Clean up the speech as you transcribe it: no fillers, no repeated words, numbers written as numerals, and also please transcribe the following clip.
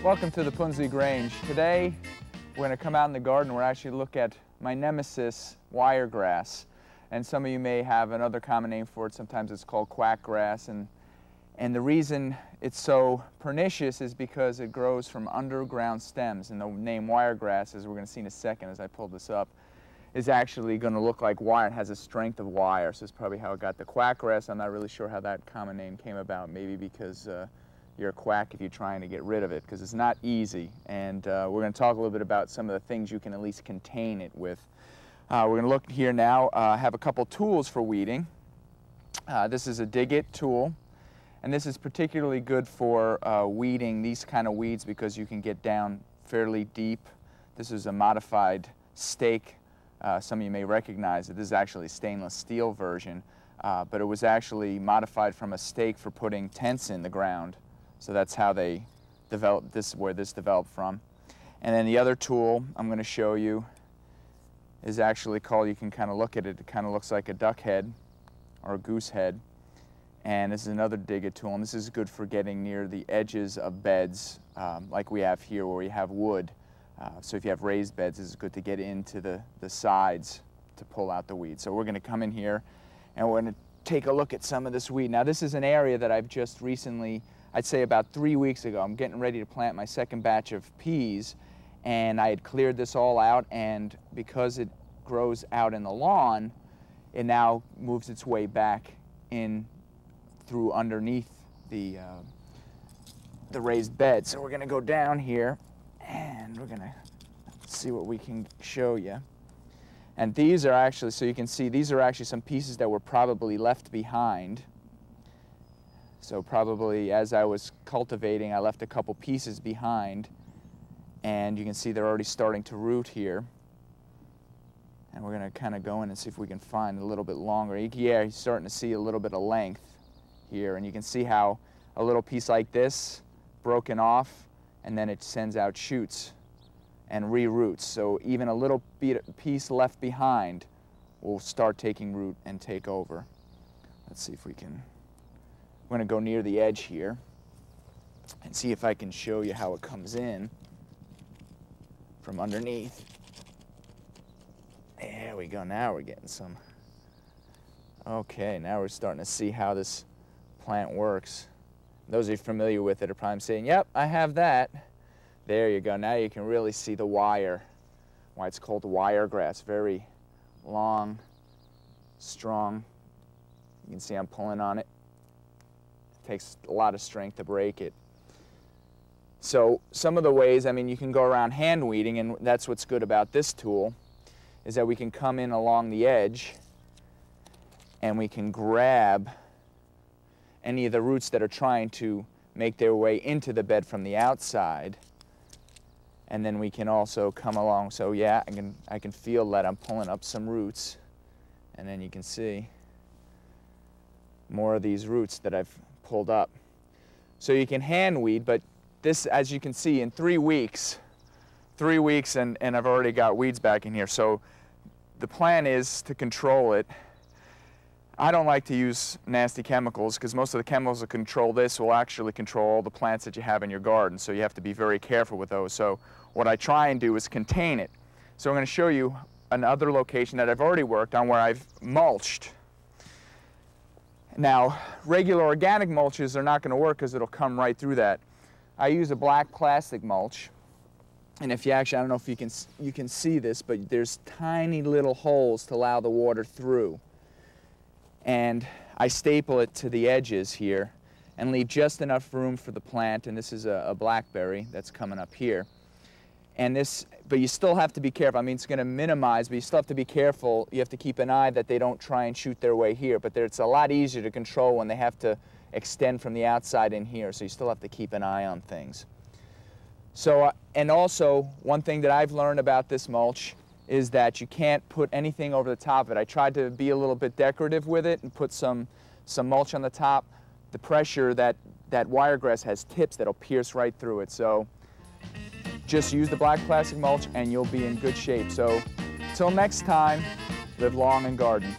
Welcome to the Punzi Grange. Today we're going to come out in the garden. We're actually look at my nemesis, wiregrass. And some of you may have another common name for it. Sometimes it's called quackgrass. And the reason it's so pernicious is because it grows from underground stems. And the name wiregrass, as we're going to see in a second as I pull this up, is actually going to look like wire. It has a strength of wire. So it's probably how it got the quackgrass. I'm not really sure how that common name came about. Maybe because you're a quack if you're trying to get rid of it, because it's not easy. And we're going to talk a little bit about some of the things you can at least contain it with. We're going to look here now. I have a couple tools for weeding. This is a Diggit tool, and this is particularly good for weeding these kind of weeds because you can get down fairly deep. This is a modified stake. Some of you may recognize it. This is actually a stainless steel version, but it was actually modified from a stake for putting tents in the ground. So that's how they developed this, where this developed from. And then the other tool I'm going to show you is actually called, you can kind of look at it, it kind of looks like a duck head or a goose head. And this is another Diggit tool, and this is good for getting near the edges of beds like we have here where we have wood. So if you have raised beds, it's good to get into the sides to pull out the weeds. So we're going to come in here and we're going to take a look at some of this weed. Now this is an area that I've just recently, I'd say about 3 weeks ago, I'm getting ready to plant my second batch of peas, and I had cleared this all out, and because it grows out in the lawn, it now moves its way back in through underneath the raised bed. So we're going to go down here and we're going to see what we can show you. And these are actually, so you can see, these are actually some pieces that were probably left behind. So probably as I was cultivating, I left a couple pieces behind, and you can see they're already starting to root here. And we're going to kind of go in and see if we can find a little bit longer. Yeah, you're starting to see a little bit of length here, and you can see how a little piece like this broken off, and then it sends out shoots and re-roots. So even a little piece left behind will start taking root and take over. Let's see if we can. I'm going to go near the edge here and see if I can show you how it comes in from underneath. There we go. Now we're getting some. Okay, now we're starting to see how this plant works. Those of you familiar with it are probably saying, yep, I have that. There you go. Now you can really see the wire, why it's called wiregrass. Very long, strong. You can see I'm pulling on it. It takes a lot of strength to break it. So some of the ways, I mean, you can go around hand weeding, and that's what's good about this tool, is that we can come in along the edge and we can grab any of the roots that are trying to make their way into the bed from the outside. And then we can also come along. So yeah, I can feel that I'm pulling up some roots. And then you can see more of these roots that I've pulled up. So you can hand weed, but this, as you can see, in 3 weeks, and I've already got weeds back in here. So the plan is to control it. I don't like to use nasty chemicals because most of the chemicals that control this will actually control all the plants that you have in your garden. So you have to be very careful with those. So what I try and do is contain it. So I'm going to show you another location that I've already worked on where I've mulched. Now, regular organic mulches are not going to work because it'll come right through that. I use a black plastic mulch. And if you actually, I don't know if you can see this, but there's tiny little holes to allow the water through. And I staple it to the edges here and leave just enough room for the plant. And this is a blackberry that's coming up here. And this, but you still have to be careful. I mean, it's going to minimize, but you still have to be careful. You have to keep an eye that they don't try and shoot their way here. But it's a lot easier to control when they have to extend from the outside in here. So you still have to keep an eye on things. So, and also, one thing that I've learned about this mulch is that you can't put anything over the top of it. I tried to be a little bit decorative with it and put some mulch on the top. The pressure, that wiregrass has tips that'll pierce right through it. So just use the black plastic mulch and you'll be in good shape. So until next time, live long and garden.